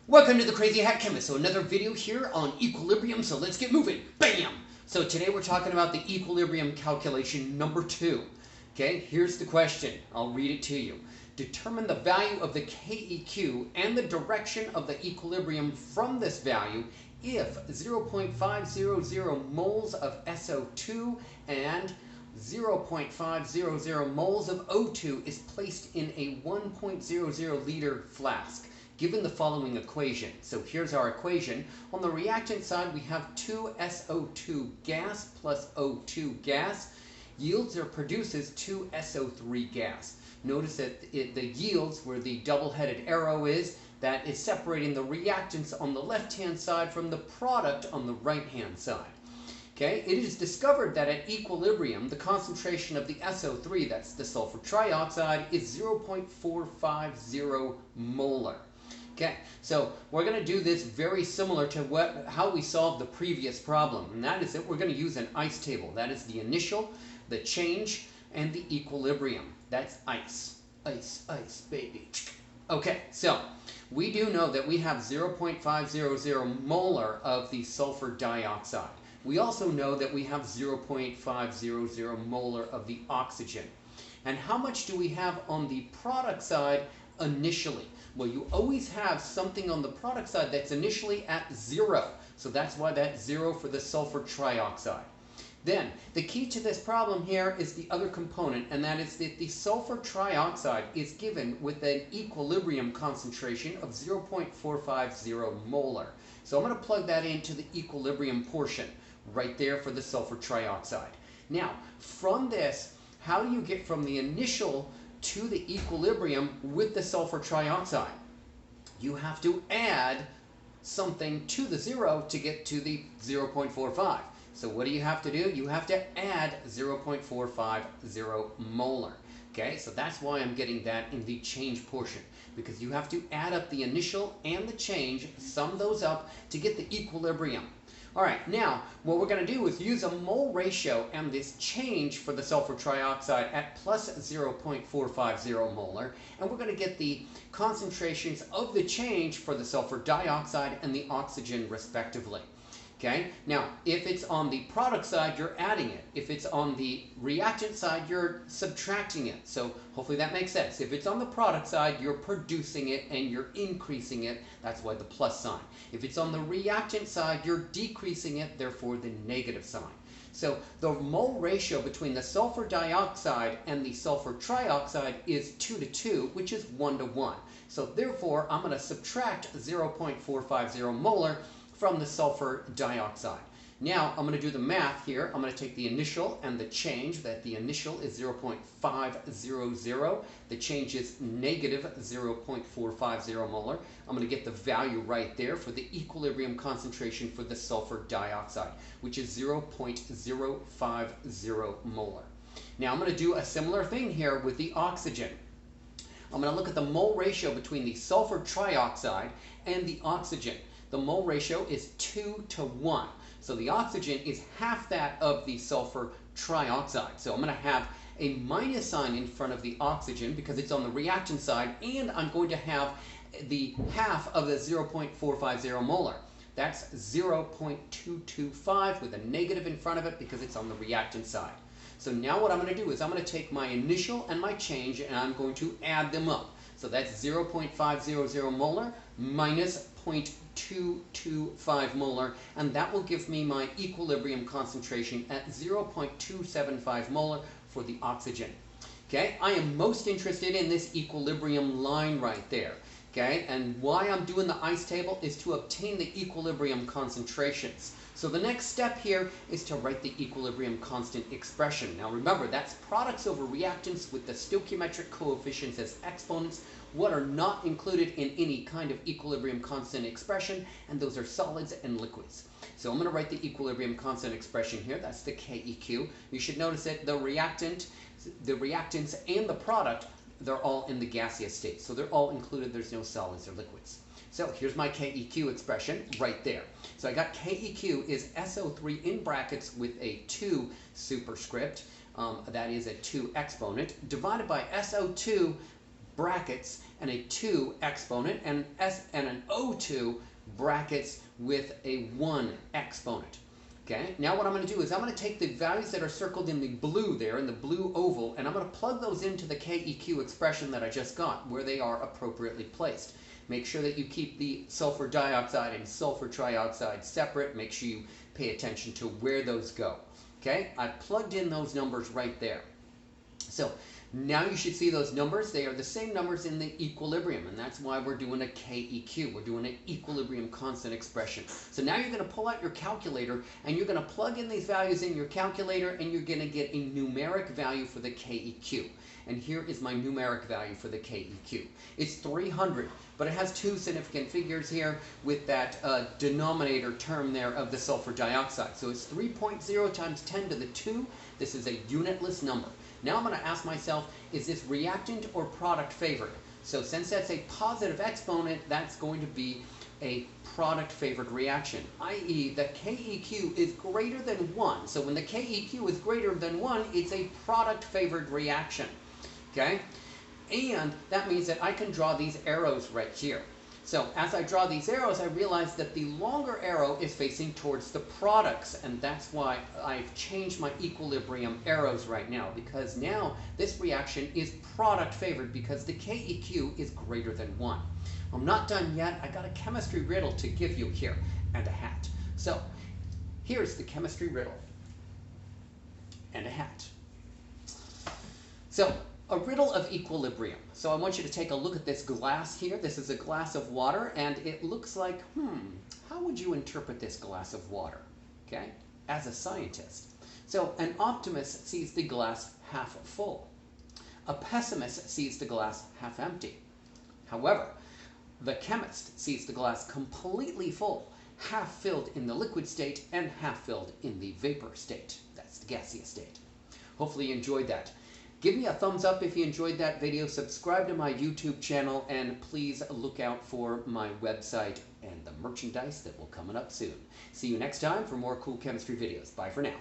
Welcome to the Crazy Hat Chemist. So another video here on equilibrium, so let's get moving. Bam! So today we're talking about the equilibrium calculation number 2. Okay, here's the question. I'll read it to you. Determine the value of the Keq and the direction of the equilibrium from this value if 0.500 moles of SO2 and 0.500 moles of O2 is placed in a 1.00 liter flask, given the following equation. So here's our equation. On the reactant side, we have 2 SO2 gas plus O2 gas. Yields or produces 2 SO3 gas. Notice that the yields, where the double-headed arrow is, that is separating the reactants on the left-hand side from the product on the right-hand side. Okay, it is discovered that at equilibrium, the concentration of the SO3, that's the sulfur trioxide, is 0.450 molar. Okay, so we're going to do this very similar to how we solved the previous problem, and that is that we're going to use an ice table. That is the initial, the change, and the equilibrium. That's ice. Ice, ice, baby. Okay, so we do know that we have 0.500 molar of the sulfur dioxide. We also know that we have 0.500 molar of the oxygen. And how much do we have on the product side initially? Well, you always have something on the product side that's initially at 0. So that's why that's 0 for the sulfur trioxide. Then, the key to this problem here is the other component, and that is that the sulfur trioxide is given with an equilibrium concentration of 0.450 molar. So I'm going to plug that into the equilibrium portion right there for the sulfur trioxide. Now, from this, how do you get from the initial to the equilibrium with the sulfur trioxide? You have to add something to the 0 to get to the 0.45. So what do you have to do? You have to add 0.450 molar. Okay, so that's why I'm getting that in the change portion, because you have to add up the initial and the change, sum those up to get the equilibrium. All right, now what we're going to do is use a mole ratio and this change for the sulfur trioxide at plus 0.450 molar, and we're going to get the concentrations of the change for the sulfur dioxide and the oxygen respectively. Okay, now if it's on the product side, you're adding it. If it's on the reactant side, you're subtracting it. So hopefully that makes sense. If it's on the product side, you're producing it and you're increasing it. That's why the plus sign. If it's on the reactant side, you're decreasing it, therefore the negative sign. So the mole ratio between the sulfur dioxide and the sulfur trioxide is 2 to 2, which is 1 to 1. So therefore, I'm going to subtract 0.450 molar from the sulfur dioxide. Now I'm going to do the math here. I'm going to take the initial and the change. That the initial is 0.500. The change is negative 0.450 molar. I'm going to get the value right there for the equilibrium concentration for the sulfur dioxide, which is 0.050 molar. Now I'm going to do a similar thing here with the oxygen. I'm going to look at the mole ratio between the sulfur trioxide and the oxygen. The mole ratio is 2 to 1. So the oxygen is half that of the sulfur trioxide. So I'm going to have a minus sign in front of the oxygen because it's on the reactant side, and I'm going to have the half of the 0.450 molar. That's 0.225 with a negative in front of it because it's on the reactant side. So now what I'm going to do is I'm going to take my initial and my change and I'm going to add them up. So that's 0.500 molar minus 0.225 molar, and that will give me my equilibrium concentration at 0.275 molar for the oxygen. Okay, I am most interested in this equilibrium line right there. Okay, and why I'm doing the ice table is to obtain the equilibrium concentrations. So the next step here is to write the equilibrium constant expression. Now remember, that's products over reactants with the stoichiometric coefficients as exponents. What are not included in any kind of equilibrium constant expression, and those are solids and liquids. So I'm going to write the equilibrium constant expression here. That's the Keq. You should notice that the reactants and the product, they're all in the gaseous state. So they're all included. There's no solids or liquids. So here's my Keq expression right there. So I got Keq is SO3 in brackets with a 2 superscript. That is a 2 exponent, divided by SO2 brackets and a 2 exponent, and an O2 brackets with a 1 exponent. Okay, now what I'm going to do is I'm going to take the values that are circled in the blue there, in the blue oval, and I'm going to plug those into the Keq expression that I just got, where they are appropriately placed. Make sure that you keep the sulfur dioxide and sulfur trioxide separate. Make sure you pay attention to where those go. Okay, I plugged in those numbers right there. So now you should see those numbers. They are the same numbers in the equilibrium, and that's why we're doing a Keq. We're doing an equilibrium constant expression. So now you're going to pull out your calculator, and you're going to plug in these values in your calculator, and you're going to get a numeric value for the Keq. And here is my numeric value for the Keq. It's 300, but it has two significant figures here with that denominator term there of the sulfur dioxide. So it's 3.0 times 10 to the 2. This is a unitless number. Now I'm going to ask myself, is this reactant or product favored? So since that's a positive exponent, that's going to be a product favored reaction, i.e. the Keq is greater than 1. So when the Keq is greater than 1, it's a product favored reaction. Okay? And that means that I can draw these arrows right here. So as I draw these arrows, I realize that the longer arrow is facing towards the products, and that's why I've changed my equilibrium arrows right now, because now this reaction is product favored because the Keq is greater than 1. I'm not done yet. I got a chemistry riddle to give you here, and a hat. So here's the chemistry riddle and a hat. So a riddle of equilibrium. So I want you to take a look at this glass here. This is a glass of water, and it looks like, how would you interpret this glass of water, okay, as a scientist? So an optimist sees the glass half full. A pessimist sees the glass half empty. However, the chemist sees the glass completely full, half filled in the liquid state and half filled in the vapor state. That's the gaseous state. Hopefully you enjoyed that. Give me a thumbs up if you enjoyed that video, subscribe to my YouTube channel, and please look out for my website and the merchandise that will coming up soon. See you next time for more cool chemistry videos. Bye for now.